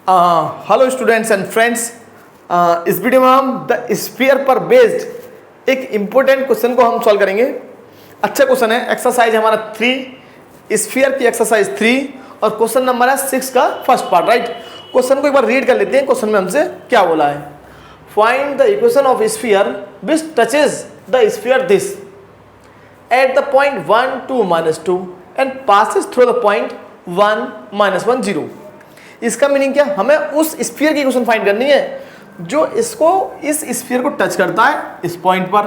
Hello students and friends, इस video में हम द स्फीयर पर बेस्ड एक इम्पोर्टेंट क्वेश्चन को हम सॉल्व करेंगे। अच्छा क्वेश्चन है, एक्सरसाइज हमारा 3, स्फीयर की एक्सरसाइज 3 और क्वेश्चन नंबर है 6 का फर्स्ट पार्ट। राइट, क्वेश्चन को एक बार रीड कर लेते हैं। क्वेश्चन में हमसे क्या बोला है, find the equation of sphere which touches the sphere this eight the point 1 2 -2 and passes through the point 1 -1 0। इसका मीनिंग क्या, हमें उस स्फीयर की इक्वेशन फाइंड करनी है जो इसको इस स्फीयर को टच करता है इस पॉइंट पर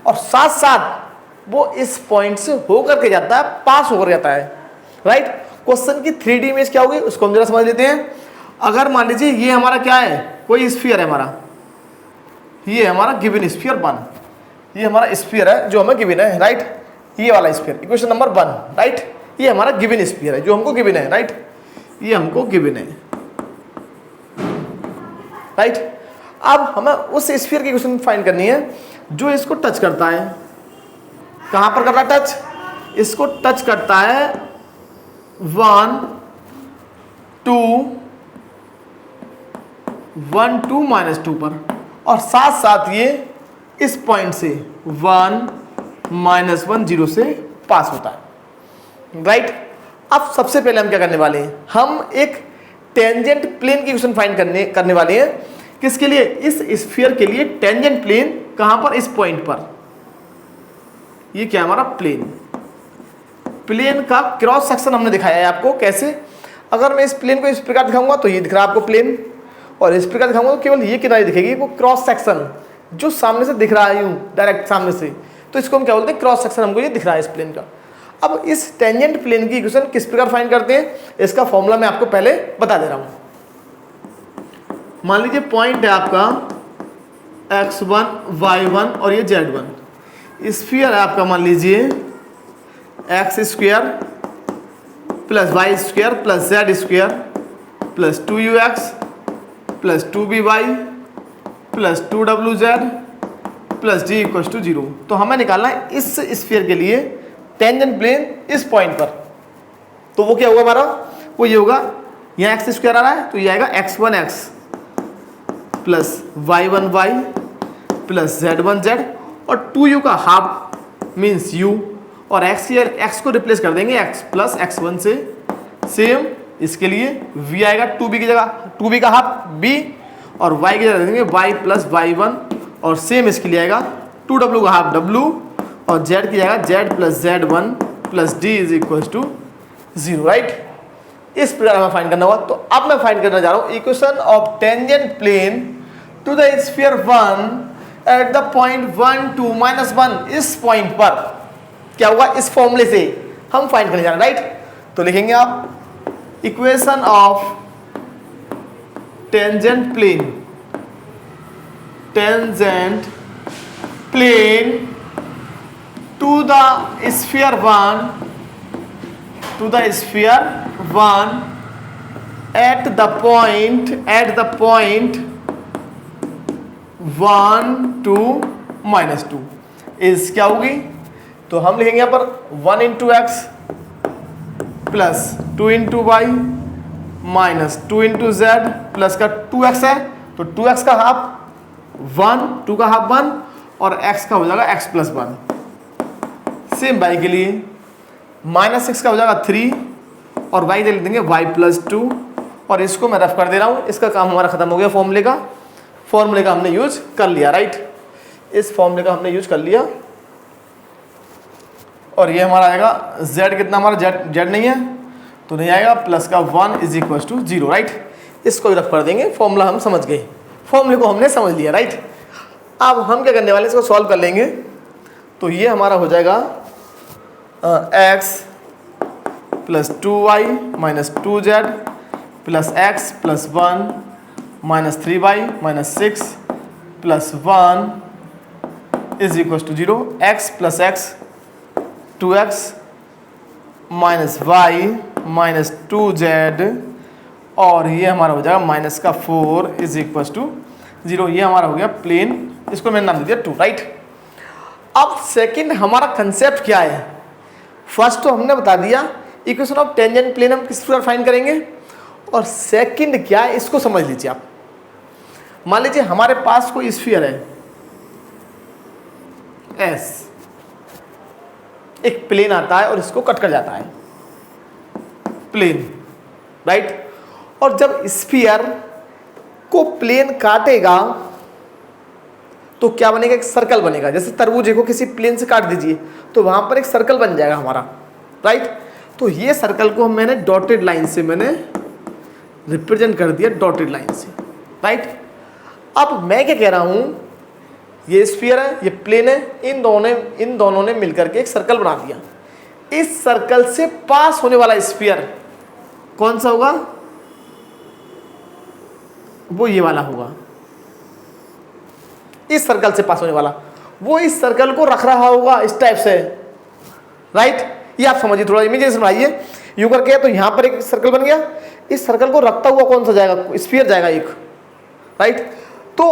और साथ साथ वो इस पॉइंट से होकर के जाता है, पास होकर जाता है। राइट, क्वेश्चन की 3D इमेज क्या होगी उसको हम जरा समझ लेते हैं। अगर मान लीजिए ये हमारा क्या है, कोई स्फीयर है हमारा, ये हमारा गिवन स्फीयर 1, ये हमारा स्फीयर है जो हमें गिवन है। राइट, ये वाला स्फीयर इक्वेशन नंबर 1। राइट, ये हमारा गिवन स्फीयर है जो हमको गिवन है। राइट, ये हमको गिवन है। राइट, अब हमें उस स्फीयर की इक्वेशन फाइंड करनी है जो इसको टच करता है। कहां पर कर रहा है टच, इसको टच करता है 1 2 -2 पर और साथ साथ ये इस पॉइंट से 1 -1 0 से पास होता है। राइट, अब सबसे पहले हम क्या करने वाले हैं, हम एक टेंजेंट प्लेन की इक्वेशन फाइंड करने वाले हैं। किसके लिए, इस स्फीयर के लिए टेंजेंट प्लेन कहां पर, इस पॉइंट पर। ये क्या हमारा प्लेन, प्लेन का क्रॉस सेक्शन हमने दिखाया है आपको। कैसे, अगर मैं इस प्लेन को इस प्रकार दिखाऊंगा तो ये दिख रहा है आपको प्लेन, और इस प्रकार दिखाऊंगा तो केवल ये किनारे दिखेगी, वो क्रॉस सेक्शन जो सामने से दिख रहा है यूं डायरेक्ट सामने से, तो इसको हम क्या बोलते हैं, क्रॉस सेक्शन हमको ये दिख रहा है इस प्लेन का। अब इस टेंजेंट प्लेन की इक्वेशन किस प्रकार फाइंड करते हैं, इसका फॉर्मूला मैं आपको पहले बता दे रहा हूं। मान लीजिए पॉइंट है आपका x1 y1 और ये z1। स्फीयर है आपका, मान लीजिए x² + y² + z² + 2ux + 2by + 2wz + d = 0। तो हमें निकालना है इस स्फीयर के लिए टेंजेंट प्लेन इस पॉइंट पर। तो वो क्या होगा हमारा, वो ये होगा, यहाँ x² आ रहा है तो ये आएगा x1x + y1y + z1z और 2u का हाफ मीन्स u और x को रिप्लेस कर देंगे x + x1 से। सेम इसके लिए v आएगा 2b की जगह, 2b का हाफ b और y की जगह देंगे y + y1 और सेम इसके लिए आएगा 2w का हाफ w और z की जगह z + z1 + d = 0। राइट, इस प्रकार हमें फाइंड करना होगा। तो अब मैं फाइंड करना जा रहा हूं equation of tangent plane to the sphere 1 at the point 1 2 -1। इस पॉइंट पर क्या होगा, इस फॉर्मूले से हम फाइंड करने जा रहे हैं। राइट, तो लिखेंगे आप equation of tangent plane to the sphere 1 at the point 1 2 -2 is क्या होगी, तो हम लिखेंगे यहाँ पर 1 × x + 2 × y - 2 × z प्लस का 2x है तो 2x का हाफ 1, 2 का हाफ 1 और x का हो जाएगा x + 1। सेम y के लिए -6 का हो जाएगा 3 और y दे देंगे y + 2 और इसको मैं रफ कर दे रहा हूँ। इसका काम हमारा खत्म हो गया, फॉर्मूले का हमने यूज कर लिया। राइट, इस फॉर्मूले का हमने यूज कर लिया और ये हमारा आएगा z कितना, हमारा z नहीं है तो नहीं आएगा, प्लस का 1 = 0। राइट, इसको भी रफ कर देंगे, फॉर्मूला हम समझ गए, फॉर्मूले को हमने समझ लिया। राइट, अब हम क्या करने वाले हैं, इसको सॉल्व कर लेंगे। तो ये हमारा हो जाएगा x + 2y - 2z + x + 1 - 3y - 6 + 1 = 0। x + x 2x - y - 2z और ये हमारा हो जाएगा -4 = 0। ये हमारा हो गया प्लेन, इसको मैंने नाम दे दिया 2। राइट, अब सेकंड हमारा कंसेप्ट क्या है, फर्स्ट तो हमने बता दिया इक्वेशन ऑफ टेंजेंट प्लेन हम किस प्रकार फाइंड करेंगे, और सेकंड क्या है इसको समझ लीजिए आप। मान लीजिए हमारे पास कोई स्फीयर है एस, एक प्लेन आता है और इसको कट कर जाता है प्लेन, राइट। और जब स्फीयर को प्लेन काटेगा तो क्या बनेगा, एक सर्कल बनेगा। जैसे तरबूजे को किसी प्लेन से काट दीजिए तो वहां पर एक सर्कल बन जाएगा हमारा, राइट। तो ये सर्कल को मैंने डॉटेड लाइन से मैंने रिप्रेजेंट कर दिया, डॉटेड लाइन से, राइट। अब मैं क्या कह रहा हूं, ये स्फीयर है, ये प्लेन है, इन दोनों ने मिलकर के एक सर्कल बना दिया। इस सर्कल से पास होने वाला स्फीयर कौन सा होगा, वो ये वाला होगा। इस सर्कल से पास होने वाला वो इस सर्कल को रख रहा होगा इस टाइप से, राइट। ये आप समझिए, थोड़ा इमेजिनेशन बनाइए। यूं करके तो यहां पर एक सर्कल बन गया, इस सर्कल को रखता हुआ कौन सा जाएगा, स्फीयर जाएगा एक, राइट। तो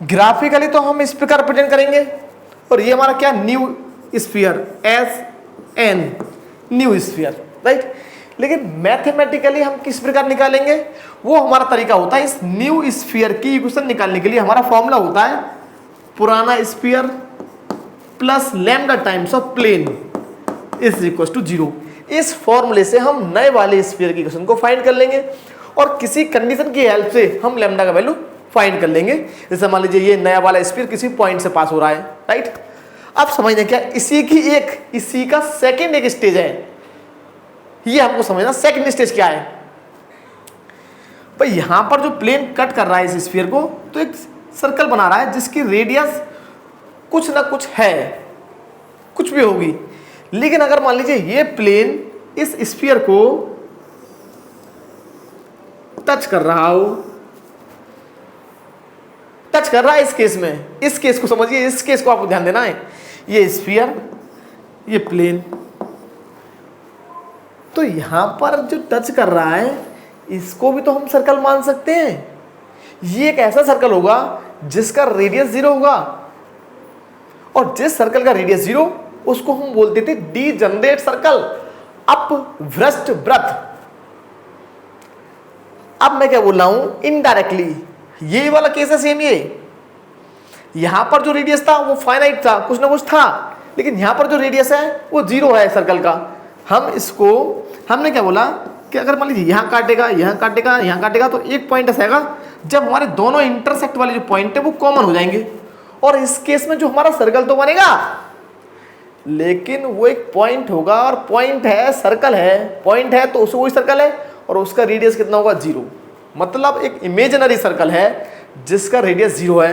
ग्राफिकली तो हम इस प्रकार रिप्रेजेंट करेंगे, और ये हमारा क्या, new sphere, S N new sphere, right. लेकिन मैथमेटिकली हम किस प्रकार निकालेंगे, वो हमारा तरीका होता है। इस न्यू स्फीयर की इक्वेशन निकालने के लिए हमारा फॉर्मूला होता है पुराना sphere plus lambda times of plane is equal to 0। इस फॉर्मूले से हम नए वाले स्फीयर की इक्वेशन को फाइंड कर लेंगे, और किसी कंडीशन की हेल्प से हम लैम्डा का वैल्यू फाइंड कर लेंगे। जैसे मान लीजिए ये नया वाला स्फीयर किसी पॉइंट से पास हो रहा है, राइट। अब समझना क्या, इसी का सेकेंड एक स्टेज है, ये हमको समझना सेकंड स्टेज क्या है। भाई यहां पर जो प्लेन कट कर रहा है इस स्फीयर को, तो एक सर्कल बना रहा है जिसकी रेडियस कुछ ना कुछ है, कुछ भी होगी। लेकिन अगर मान लीजिए ये प्लेन इस स्फीयर को टच कर रहा हो, टच कर रहा है इस केस में, इस केस को समझिए, इस केस को आपको ध्यान देना है। ये स्फीयर, ये प्लेन, तो यहां पर जो टच कर रहा है इसको भी तो हम सर्कल मान सकते हैं। ये एक ऐसा सर्कल होगा जिसका रेडियस 0 होगा, और जिस सर्कल का रेडियस 0 उसको हम बोलते थे डीजनरेट सर्कल, अपभ्रष्ट वृत्त। अब मैं क्या बोल रहा हूं, इनडायरेक्टली ये वाला केस है सेम। ये यहां पर जो रेडियस था वो फाइनाइट था, कुछ ना कुछ था, लेकिन यहां पर जो रेडियस है वो 0 है सर्कल का। हम इसको, हमने क्या बोला कि अगर मान लीजिए यहाँ काटेगा, यहाँ काटेगा, यहाँ काटेगा, तो एक पॉइंट ऐसा आएगा जब हमारे दोनों इंटरसेक्ट वाले जो पॉइंट है वो कॉमन हो जाएंगे, और इस केस में जो हमारा सर्कल तो बनेगा, लेकिन वो एक पॉइंट होगा, और पॉइंट है, सर्कल है, पॉइंट है तो उसको वही सर्कल है, और उसका रेडियस कितना होगा, 0। मतलब एक इमेजिनरी सर्कल है जिसका रेडियस 0 है।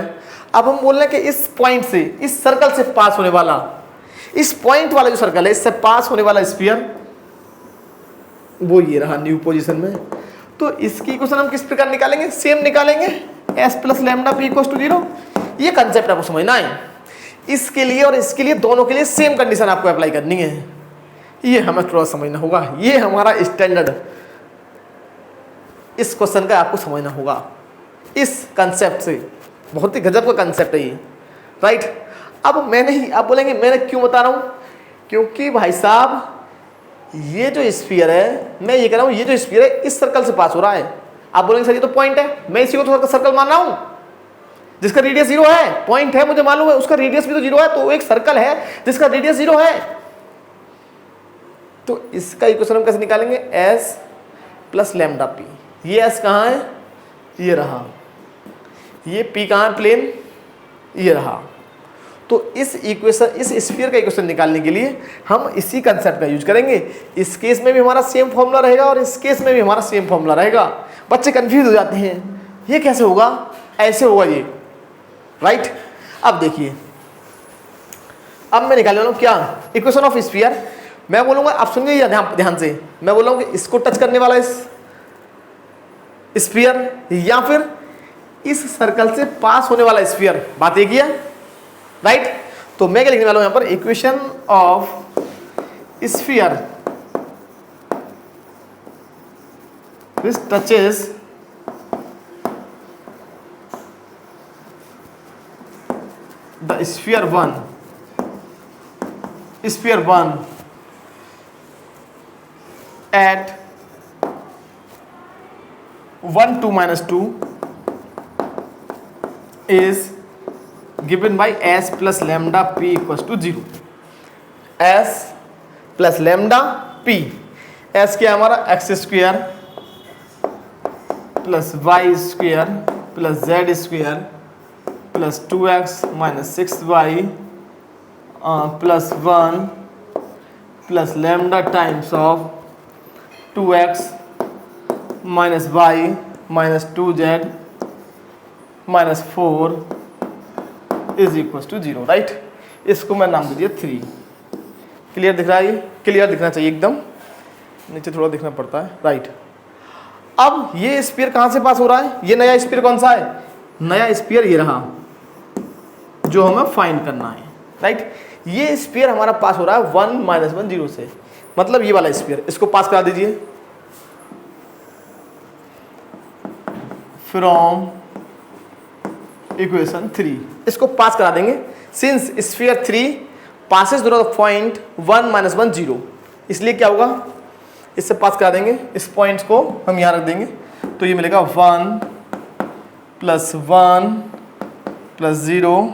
अब हम बोल रहे हैं कि इस पॉइंट से, इस सर्कल से पास होने वाला, इस पॉइंट वाला जो सर्कल है, इससे पास होने वाला स्फीयर वो ये रहा न्यू पोजीशन में। तो इसकी इक्वेशन हम किस प्रकार निकालेंगे, सेम निकालेंगे, s plus lambda P equal to 0। ये कंसेप्ट आपको समझना है। इसके लिए और इसके लिए, दोनों के लिए सेम कंडीशन आपको अप्लाई करनी है। ये हमें थोड़ा समझना होगा, ये हमारा स्टैंडर्ड, इस क्वेश्चन का आपको समझना होगा इस कंसेप्ट से। बहुत ही गजब का कंसेप्ट है ये, राइट। अब मैंने ही, आप बोलेंगे मैंने क्यों बता रहा हूं, क्योंकि भाई साहब ये जो स्फीयर है, मैं ये कह रहा हूं, ये जो स्फीयर है इस सर्कल से पास हो रहा है। आप बोलेंगे सर ये तो पॉइंट है, मैं इसी को तो सर्कल मान रहा हूं जिसका रेडियस 0 है। पॉइंट है, मुझे मालूम है, उसका रेडियस भी तो 0 है, तो एक सर्कल है जिसका रेडियस 0 है। तो इसका इक्वेशन हम कैसे निकालेंगे, s प्लस लैम्डा पी। ये s कहाँ है, ये रहा, ये p कहाँ है, प्लेन, ये रहा। तो इस इक्वेशन, इस स्फीयर का इक्वेशन निकालने के लिए हम इसी कंसेप्ट का यूज करेंगे। इस केस में भी हमारा सेम फॉर्मूला रहेगा, और इस केस में भी हमारा सेम फॉर्मूला रहेगा। बच्चे कंफ्यूज हो जाते हैं, ये कैसे होगा, ऐसे होगा ये, राइट। अब देखिए, अब मैं निकालने वाला हूं क्या, इक्वेशन ऑफ स्फीयर। मैं बोलूंगा, आप सुनिए ध्यान से, मैं बोल रहा हूं कि इसको टच करने वाला इस स्फीयर, या फिर इस सर्कल से पास होने वाला स्फीयर, बात एक ही है, राइट। तो मैं क्या लिखने वाला हूं यहां पर, equation of sphere which touches the sphere 1 at 1 2 minus 2 is given by s plus lambda p equals to 0. s plus lambda p, s क्या है हमारा x square plus y square plus z square plus 2x minus 6y plus 1 plus lambda times of 2x minus y minus 2z minus 4 is equal to 0, right. इसको मैं नाम दीजिए 3। Clear दिख रहा है? ये क्लियर दिखना चाहिए एकदम, नीचे थोड़ा दिखना पड़ता है, राइट। अब ये स्फीयर कहाँ से पास हो रहा है? ये नया स्फीयर कौन सा है? नया स्फीयर ये रहा जो हमें फाइंड करना है, राइट। ये स्फीयर हमारा पास हो रहा है 1 - 1 0 से, मतलब ये वाला स्फीयर, इसको पास करा दीजिए फ्रॉम इक्वेशन 3, इसको पास करा देंगे। Since sphere 3 passes through the point 1 - 1 0, इसलिए क्या होगा, इससे पास करा देंगे, इस पॉइंट को हम यहाँ रख देंगे, तो ये मिलेगा 1 + 1 + 0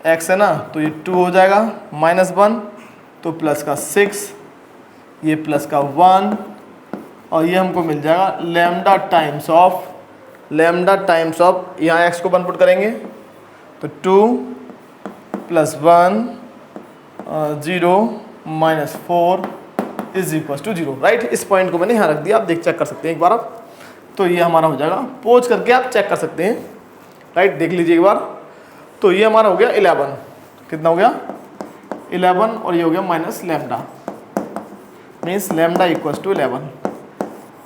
x है ना, तो ये 2 हो जाएगा, -1 तो प्लस का 6, ये प्लस का 1 और ये हमको मिल जाएगा लैम्डा टाइम्स ऑफ यहाँ x को 1 पुट करेंगे तो 2 + 1 0 - 4 इज इक्वल टू 0, राइट। इस पॉइंट को मैंने यहाँ रख दिया, आप चेक कर सकते हैं एक बार आप, तो ये हमारा हो जाएगा, पोज करके आप चेक कर सकते हैं, राइट। देख लीजिए एक बार, तो ये हमारा हो गया 11, कितना हो गया 11 और ये हो गया minus lambda, means lambda equal to 11।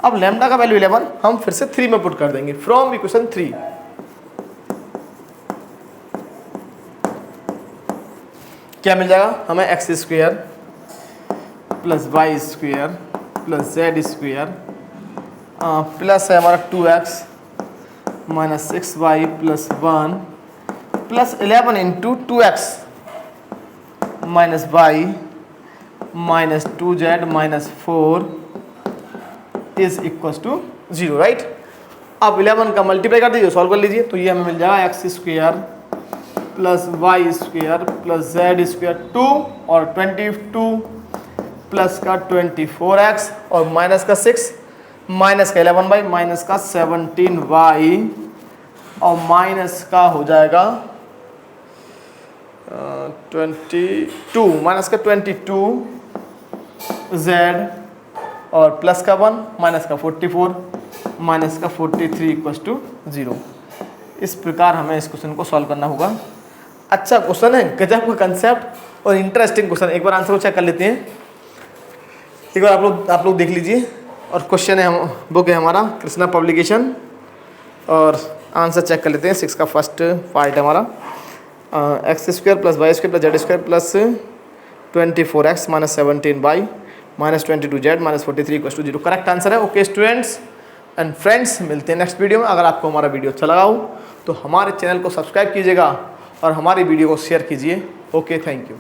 अब लैम्डा का वैल्यू 11 हम फिर से 3 में पुट कर देंगे फ्रॉम इक्वेशन 3। क्या मिल जाएगा हमें, x² plus y square plus z square plus है हमारा 2x minus 6y plus 1 plus 11 into 2x minus y minus 2z minus 4 is equal to 0, right. अब 11 का मल्टीप्लाई कर दीजिए, सॉल्व कर लीजिए, तो ये हमें मिल जाएगा x² plus y² plus z² 2 और 22 प्लस का 24x और माइनस का 6 माइनस का 11y माइनस का 17y और माइनस का हो जाएगा 22 माइनस का 22z और प्लस का 1 माइनस का 44 माइनस का 43 इक्वल टू 0। इस प्रकार हमें इस क्वेश्चन को सॉल्व करना होगा। अच्छा क्वेश्चन है, गजब का कंसेप्ट और इंटरेस्टिंग क्वेश्चन। एक बार आंसर को चेक कर लेते हैं, एक बार आप लोग देख लीजिए। और क्वेश्चन है, हम बुक है हमारा कृष्णा पब्लिकेशन, और आंसर चेक कर लेते हैं। 6 का फर्स्ट पार्ट है हमारा x² plus y² plus z² plus 24x minus 17y minus 22z minus 43 equal to 0 correct answer है। ओके स्टूडेंट्स एंड फ्रेंड्स, मिलते हैं नेक्स्ट वीडियो में। अगर आपको हमारा वीडियो अच्छा लगा हो तो हमारे चैनल को सब्सक्राइब कीजिएगा और हमारी वीडियो को शेयर कीजिए। Okay, thank you.